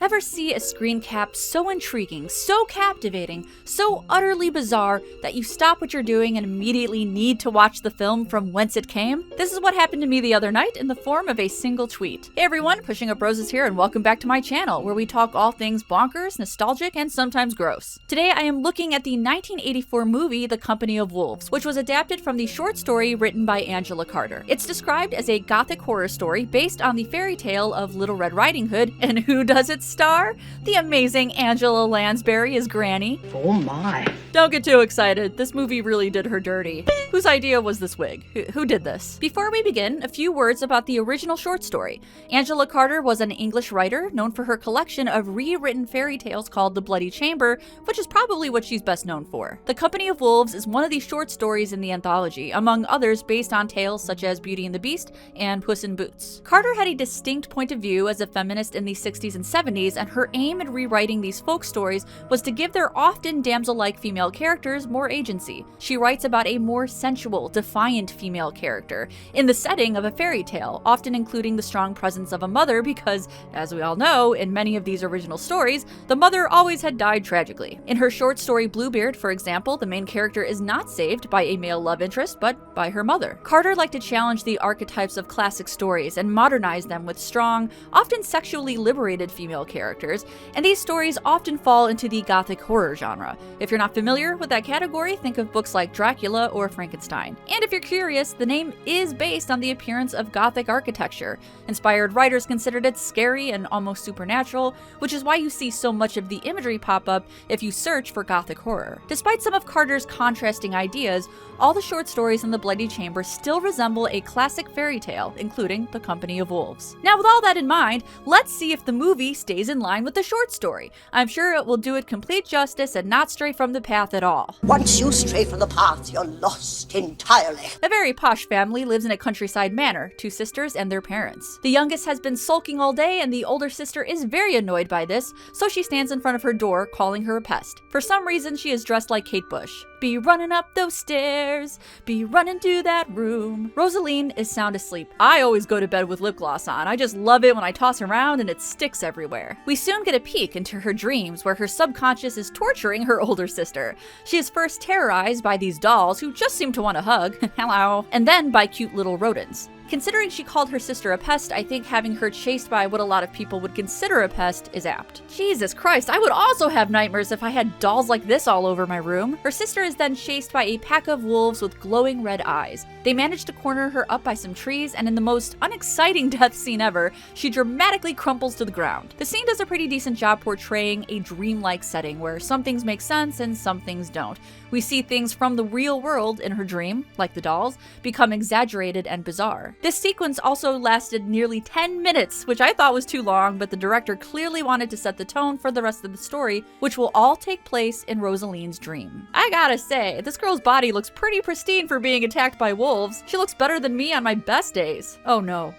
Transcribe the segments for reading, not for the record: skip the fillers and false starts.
Ever see a screen cap so intriguing, so captivating, so utterly bizarre that you stop what you're doing and immediately need to watch the film from whence it came? This is what happened to me the other night in the form of a single tweet. Hey everyone, Pushing Up Roses here, and welcome back to my channel, where we talk all things bonkers, nostalgic, and sometimes gross. Today I am looking at the 1984 movie The Company of Wolves, which was adapted from the short story written by Angela Carter. It's described as a gothic horror story based on the fairy tale of Little Red Riding Hood, and who does it star? The amazing Angela Lansbury as Granny. Oh my. Don't get too excited, this movie really did her dirty. Whose idea was this wig? Who did this? Before we begin, a few words about the original short story. Angela Carter was an English writer known for her collection of rewritten fairy tales called The Bloody Chamber, which is probably what she's best known for. The Company of Wolves is one of the short stories in the anthology, among others based on tales such as Beauty and the Beast and Puss in Boots. Carter had a distinct point of view as a feminist in the 60s and 70s, and her aim in rewriting these folk stories was to give their often damsel-like female characters more agency. She writes about a more sensual, defiant female character in the setting of a fairy tale, often including the strong presence of a mother because, as we all know, in many of these original stories, the mother always had died tragically. In her short story Bluebeard, for example, the main character is not saved by a male love interest, but by her mother. Carter liked to challenge the archetypes of classic stories and modernize them with strong, often sexually liberated female characters, and these stories often fall into the gothic horror genre. If you're not familiar with that category, think of books like Dracula or Frankenstein. And if you're curious, the name is based on the appearance of gothic architecture. Inspired writers considered it scary and almost supernatural, which is why you see so much of the imagery pop up if you search for gothic horror. Despite some of Carter's contrasting ideas, all the short stories in The Bloody Chamber still resemble a classic fairy tale, including The Company of Wolves. Now, with all that in mind, let's see if the movie stays in line with the short story. I'm sure it will do it complete justice and not stray from the path at all. Once you stray from the path, you're lost entirely. A very posh family lives in a countryside manor, two sisters and their parents. The youngest has been sulking all day, and the older sister is very annoyed by this, so she stands in front of her door, calling her a pest. For some reason, she is dressed like Kate Bush. Be running up those stairs, be running to that room. Rosaline is sound asleep. I always go to bed with lip gloss on. I just love it when I toss around and it sticks everywhere. We soon get a peek into her dreams, where her subconscious is torturing her older sister. She is first terrorized by these dolls who just seem to want a hug, hello, and then by cute little rodents. Considering she called her sister a pest, I think having her chased by what a lot of people would consider a pest is apt. Jesus Christ, I would also have nightmares if I had dolls like this all over my room. Her sister is then chased by a pack of wolves with glowing red eyes. They manage to corner her up by some trees, and in the most unexciting death scene ever, she dramatically crumples to the ground. The scene does a pretty decent job portraying a dreamlike setting where some things make sense and some things don't. We see things from the real world in her dream, like the dolls, become exaggerated and bizarre. This sequence also lasted nearly 10 minutes, which I thought was too long, but the director clearly wanted to set the tone for the rest of the story, which will all take place in Rosaline's dream. I gotta say, this girl's body looks pretty pristine for being attacked by wolves. She looks better than me on my best days. Oh no.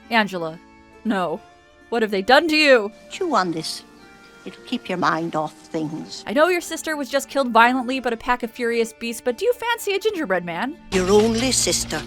Angela. No. What have they done to you? Chew on this. It'll keep your mind off things. I know your sister was just killed violently by a pack of furious beasts, but do you fancy a gingerbread man? Your only sister.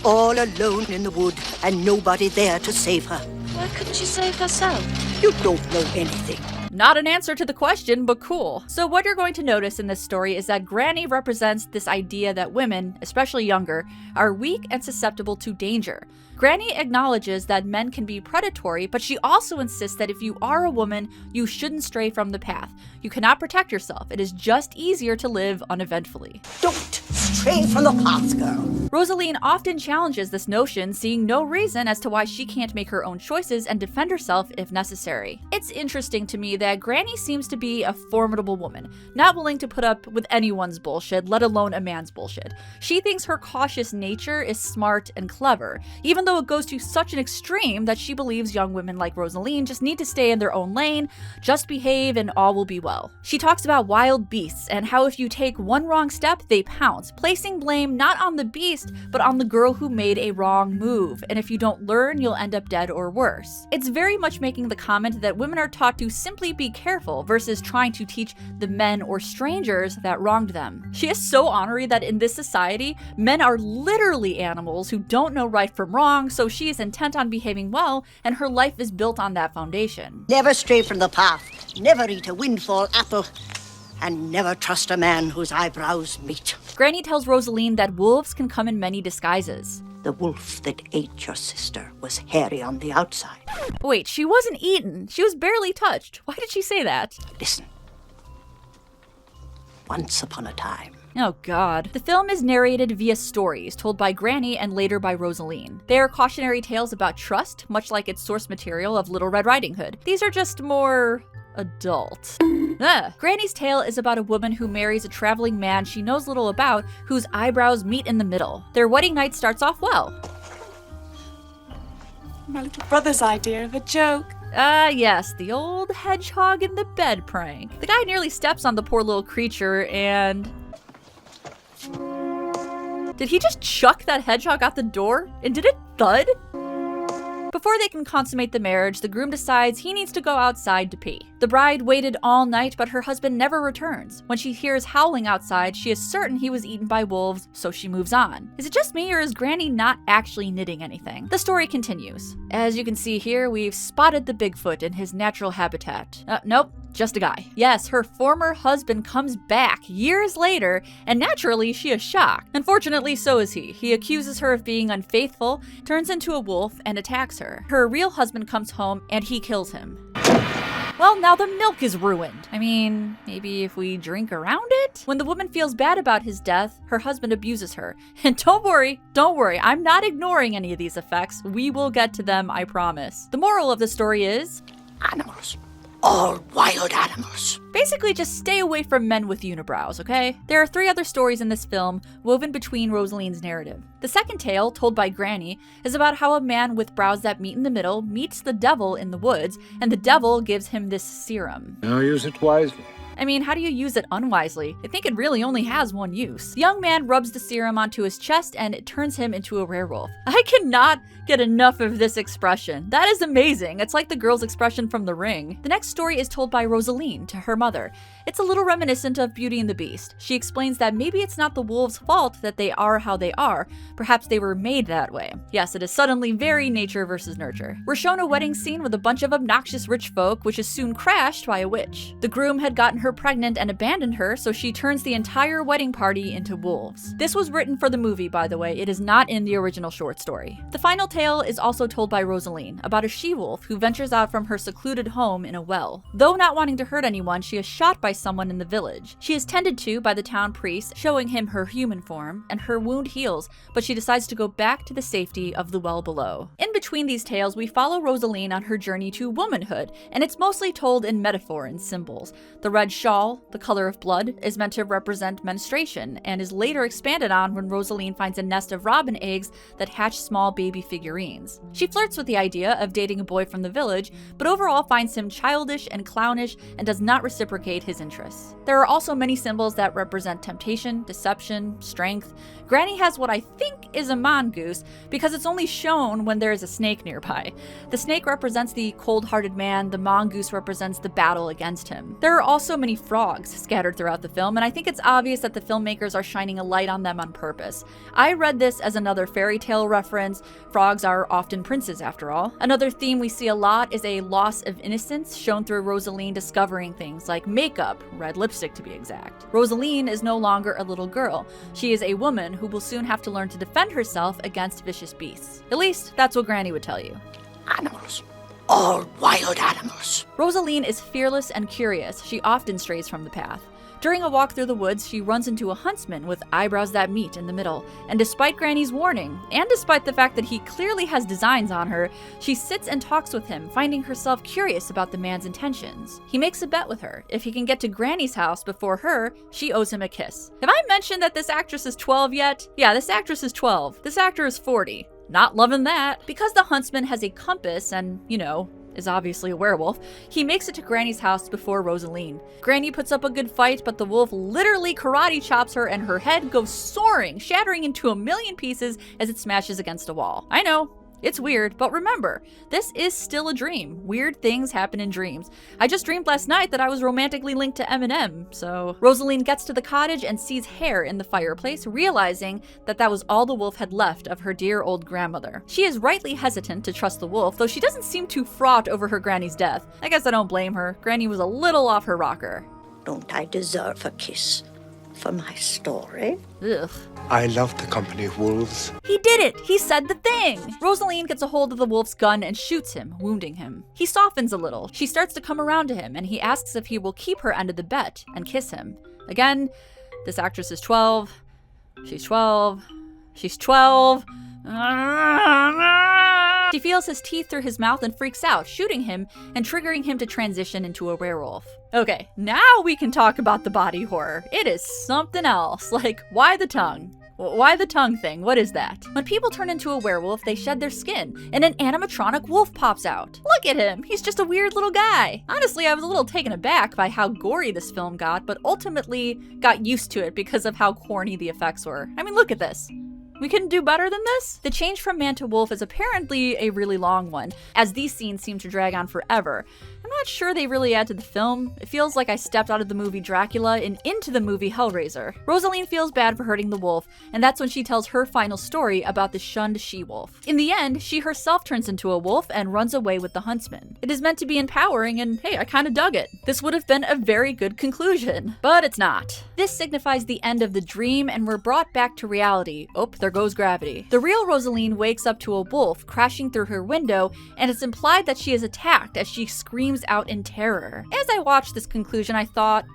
All alone in the wood, and nobody there to save her. Why couldn't she save herself? You don't know anything. Not an answer to the question, but cool. So what you're going to notice in this story is that Granny represents this idea that women, especially younger, are weak and susceptible to danger. Granny acknowledges that men can be predatory, but she also insists that if you are a woman, you shouldn't stray from the path. You cannot protect yourself. It is just easier to live uneventfully. Don't stray from the path, girl. Rosaline often challenges this notion, seeing no reason as to why she can't make her own choices and defend herself if necessary. It's interesting to me that Granny seems to be a formidable woman, not willing to put up with anyone's bullshit, let alone a man's bullshit. She thinks her cautious nature is smart and clever, even though it goes to such an extreme that she believes young women like Rosaline just need to stay in their own lane, just behave, and all will be well. She talks about wild beasts and how if you take one wrong step, they pounce, placing blame not on the beast, but on the girl who made a wrong move, and if you don't learn, you'll end up dead or worse. It's very much making the comment that women are taught to simply be careful versus trying to teach the men or strangers that wronged them. She is so ornery that in this society, men are literally animals who don't know right from wrong, so she is intent on behaving well, and her life is built on that foundation. Never stray from the path, never eat a windfall apple, and never trust a man whose eyebrows meet. Granny tells Rosaline that wolves can come in many disguises. The wolf that ate your sister was hairy on the outside. Wait, she wasn't eaten. She was barely touched. Why did she say that? Listen. Once upon a time. Oh god. The film is narrated via stories told by Granny and later by Rosaline. They are cautionary tales about trust, much like its source material of Little Red Riding Hood. These are just more adult. Granny's tale is about a woman who marries a traveling man she knows little about, whose eyebrows meet in the middle. Their wedding night starts off well. My little brother's idea of a joke. Yes, the old hedgehog in the bed prank. The guy nearly steps on the poor little creature and... Did he just chuck that hedgehog out the door? And did it thud? Before they can consummate the marriage, the groom decides he needs to go outside to pee. The bride waited all night, but her husband never returns. When she hears howling outside, she is certain he was eaten by wolves, so she moves on. Is it just me, or is Granny not actually knitting anything? The story continues. As you can see here, we've spotted the Bigfoot in his natural habitat. Nope. Just a guy. Yes, her former husband comes back years later, and naturally she is shocked. Unfortunately, so is he. He accuses her of being unfaithful, turns into a wolf, and attacks her. Her real husband comes home, and he kills him. Well, now the milk is ruined. I mean, maybe if we drink around it? When the woman feels bad about his death, her husband abuses her. And don't worry, I'm not ignoring any of these effects. We will get to them, I promise. The moral of the story is... Animals. All wild animals. Basically, just stay away from men with unibrows, okay? There are 3 other stories in this film, woven between Rosaline's narrative. The second tale, told by Granny, is about how a man with brows that meet in the middle meets the devil in the woods, and the devil gives him this serum. Now use it wisely. I mean, how do you use it unwisely? I think it really only has one use. The young man rubs the serum onto his chest and it turns him into a werewolf. I cannot get enough of this expression. That is amazing. It's like the girl's expression from The Ring. The next story is told by Rosaline to her mother. It's a little reminiscent of Beauty and the Beast. She explains that maybe it's not the wolves' fault that they are how they are. Perhaps they were made that way. Yes, it is suddenly very nature versus nurture. We're shown a wedding scene with a bunch of obnoxious rich folk, which is soon crashed by a witch. The groom had gotten her pregnant and abandoned her, so she turns the entire wedding party into wolves. This was written for the movie, by the way. It is not in the original short story. The final tale is also told by Rosaline, about a she-wolf who ventures out from her secluded home in a well. Though not wanting to hurt anyone, she is shot by someone in the village. She is tended to by the town priest, showing him her human form, and her wound heals, but she decides to go back to the safety of the well below. In between these tales, we follow Rosaline on her journey to womanhood, and it's mostly told in metaphor and symbols. The red shawl, the color of blood, is meant to represent menstruation, and is later expanded on when Rosaline finds a nest of robin eggs that hatch small baby figurines. She flirts with the idea of dating a boy from the village, but overall finds him childish and clownish and does not reciprocate his interests. There are also many symbols that represent temptation, deception, strength. Granny has what I think is a mongoose because it's only shown when there is a snake nearby. The snake represents the cold-hearted man, the mongoose represents the battle against him. There are also many frogs scattered throughout the film, and I think it's obvious that the filmmakers are shining a light on them on purpose. I read this as another fairy tale reference. Frogs are often princes, after all. Another theme we see a lot is a loss of innocence, shown through Rosaline discovering things like makeup, red lipstick to be exact. Rosaline is no longer a little girl. She is a woman who will soon have to learn to defend herself against vicious beasts. At least, that's what Granny would tell you. Animals. All wild animals. Rosaline is fearless and curious. She often strays from the path. During a walk through the woods, she runs into a huntsman with eyebrows that meet in the middle, and despite Granny's warning, and despite the fact that he clearly has designs on her, she sits and talks with him, finding herself curious about the man's intentions. He makes a bet with her. If he can get to Granny's house before her, she owes him a kiss. Have I mentioned that this actress is 12 yet? Yeah, this actress is 12. This actor is 40. Not loving that. Because the huntsman has a compass and, is obviously a werewolf, he makes it to Granny's house before Rosaline. Granny puts up a good fight, but the wolf literally karate chops her and her head goes soaring, shattering into a million pieces as it smashes against a wall. I know, it's weird, but remember, this is still a dream. Weird things happen in dreams. I just dreamed last night that I was romantically linked to Eminem, so... Rosaline gets to the cottage and sees hair in the fireplace, realizing that that was all the wolf had left of her dear old grandmother. She is rightly hesitant to trust the wolf, though she doesn't seem too fraught over her granny's death. I guess I don't blame her. Granny was a little off her rocker. Don't I deserve a kiss for my story? Ugh. I love the company of wolves. He did it! He said the thing! Rosaline gets a hold of the wolf's gun and shoots him, wounding him. He softens a little. She starts to come around to him, and he asks if he will keep her end of the bet and kiss him. Again, this actress is 12. She's 12. She's 12. She feels his teeth through his mouth and freaks out, shooting him and triggering him to transition into a werewolf. Okay, now we can talk about the body horror. It is something else. Like, why the tongue? Why the tongue thing? What is that? When people turn into a werewolf, they shed their skin, and an animatronic wolf pops out. Look at him! He's just a weird little guy. Honestly, I was a little taken aback by how gory this film got, but ultimately got used to it because of how corny the effects were. I mean, look at this. We couldn't do better than this? The change from man to wolf is apparently a really long one, as these scenes seem to drag on forever. I'm not sure they really add to the film. It feels like I stepped out of the movie Dracula and into the movie Hellraiser. Rosaline feels bad for hurting the wolf, and that's when she tells her final story about the shunned she-wolf. In the end, she herself turns into a wolf and runs away with the huntsman. It is meant to be empowering, and hey, I kinda dug it. This would have been a very good conclusion, but it's not. This signifies the end of the dream, and we're brought back to reality. Oh, there goes gravity. The real Rosaline wakes up to a wolf crashing through her window, and it's implied that she is attacked as she screams out in terror. As I watched this conclusion, I thought,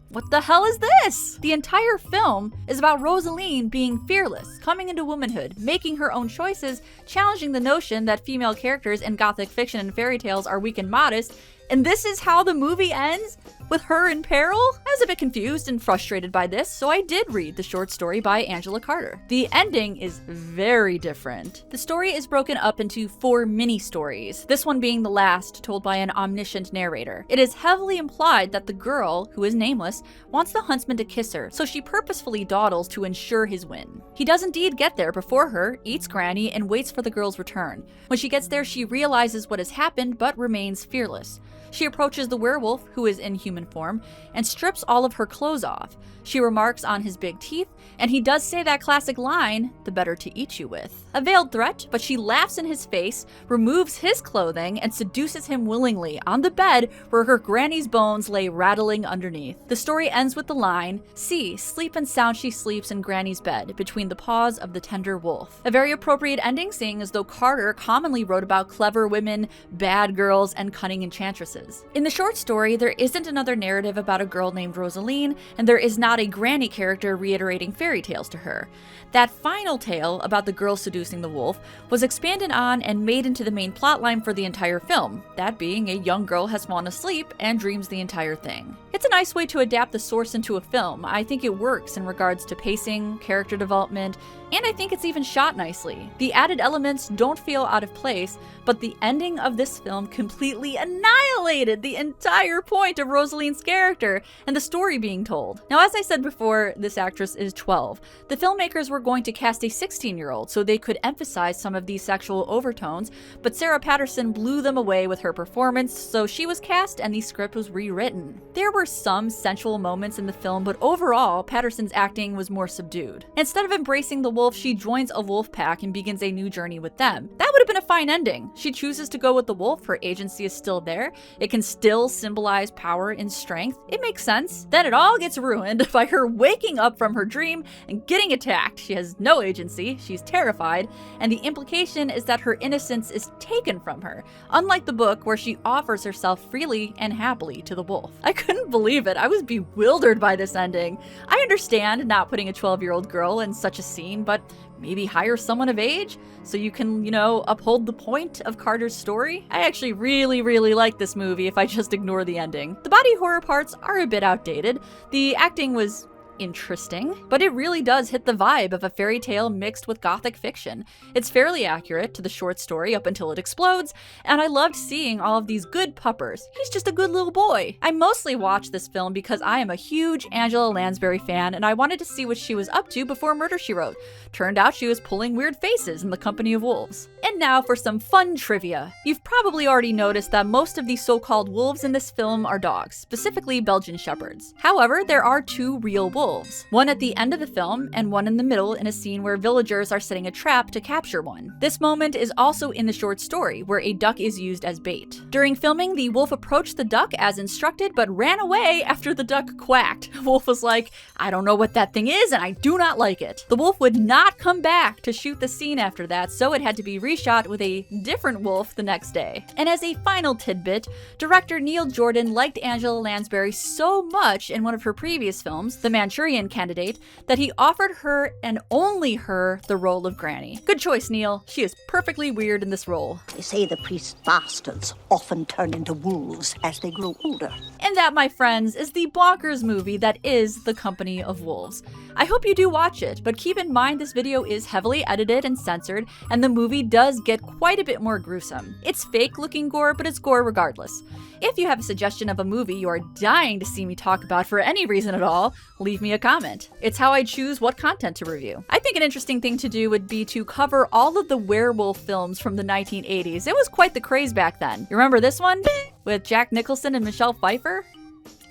what the hell is this? The entire film is about Rosaline being fearless, coming into womanhood, making her own choices, challenging the notion that female characters in gothic fiction and fairy tales are weak and modest, and this is how the movie ends? With her in peril? I was a bit confused and frustrated by this, so I did read the short story by Angela Carter. The ending is very different. The story is broken up into 4 mini-stories, this one being the last, told by an omniscient narrator. It is heavily implied that the girl, who is nameless, wants the huntsman to kiss her, so she purposefully dawdles to ensure his win. He does indeed get there before her, eats Granny, and waits for the girl's return. When she gets there, she realizes what has happened, but remains fearless. She approaches the werewolf, who is in human form, and strips all of her clothes off. She remarks on his big teeth, and he does say that classic line, "the better to eat you with." A veiled threat, but she laughs in his face, removes his clothing, and seduces him willingly on the bed where her granny's bones lay rattling underneath. The story ends with the line, "See, sleep and sound she sleeps in Granny's bed, between the paws of the tender wolf." A very appropriate ending, seeing as though Carter commonly wrote about clever women, bad girls, and cunning enchantresses. In the short story, there isn't another narrative about a girl named Rosaline, and there is not a Granny character reiterating fairy tales to her. That final tale about the girl seducing the wolf was expanded on and made into the main plotline for the entire film, that being a young girl has fallen asleep and dreams the entire thing. It's a nice way to adapt the source into a film. I think it works in regards to pacing, character development, and I think it's even shot nicely. The added elements don't feel out of place, but the ending of this film completely annihilated the entire point of Rosaline's character and the story being told. Now, as I said before, this actress is 12. The filmmakers were going to cast a 16-year-old so they could emphasize some of these sexual overtones, but Sarah Patterson blew them away with her performance, so she was cast and the script was rewritten. There were some sensual moments in the film, but overall, Patterson's acting was more subdued. Instead of embracing the wolf, she joins a wolf pack and begins a new journey with them. That would have been a fine ending. She chooses to go with the wolf, her agency is still there, it can still symbolize power and strength. It makes sense. Then it all gets ruined by her waking up from her dream and getting attacked. She has no agency, she's terrified, and the implication is that her innocence is taken from her, unlike the book where she offers herself freely and happily to the wolf. I couldn't believe it. I was bewildered by this ending. I understand not putting a 12-year-old girl in such a scene, but maybe hire someone of age so you can, uphold the point of Carter's story. I actually really like this movie if I just ignore the ending. The body horror parts are a bit outdated. The acting was interesting, but it really does hit the vibe of a fairy tale mixed with gothic fiction. It's fairly accurate to the short story up until it explodes, and I loved seeing all of these good puppers. He's just a good little boy. I mostly watched this film because I am a huge Angela Lansbury fan, and I wanted to see what she was up to before Murder, She Wrote. Turned out she was pulling weird faces in the company of wolves. And now for some fun trivia. You've probably already noticed that most of the so-called wolves in this film are dogs, specifically Belgian shepherds. However, there are two real wolves, one at the end of the film and one in the middle in a scene where villagers are setting a trap to capture one. This moment is also in the short story, where a duck is used as bait. During filming, the wolf approached the duck as instructed, but ran away after the duck quacked. Wolf was like, "I don't know what that thing is, and I do not like it." The wolf would not come back to shoot the scene after that, so it had to be reshot with a different wolf the next day. And as a final tidbit, director Neil Jordan liked Angela Lansbury so much in one of her previous films, The Manchurian Candidate, that he offered her and only her the role of Granny. Good choice, Neil. She is perfectly weird in this role. They say the priest's bastards often turn into wolves as they grow older. And that, my friends, is the bonkers movie that is The Company of Wolves. I hope you do watch it, but keep in mind this video is heavily edited and censored, and the movie does get quite a bit more gruesome. It's fake-looking gore, but it's gore regardless. If you have a suggestion of a movie you are dying to see me talk about for any reason at all, leave me a comment. It's how I choose what content to review. I think an interesting thing to do would be to cover all of the werewolf films from the 1980s. It was quite the craze back then. You remember this one? With Jack Nicholson and Michelle Pfeiffer?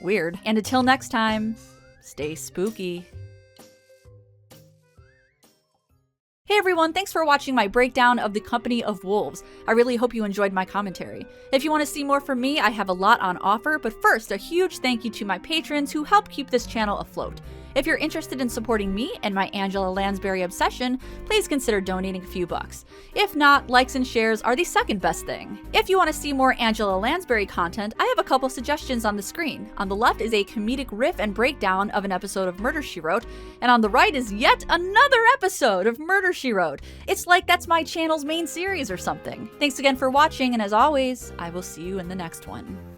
Weird. And until next time, stay spooky. Hey everyone, thanks for watching my breakdown of The Company of Wolves. I really hope you enjoyed my commentary. If you want to see more from me, I have a lot on offer, but first, a huge thank you to my patrons who help keep this channel afloat. If you're interested in supporting me and my Angela Lansbury obsession, please consider donating a few bucks. If not, likes and shares are the second best thing. If you want to see more Angela Lansbury content, I have a couple suggestions on the screen. On the left is a comedic riff and breakdown of an episode of Murder, She Wrote, and on the right is yet another episode of Murder, She Wrote. It's like that's my channel's main series or something. Thanks again for watching, and as always, I will see you in the next one.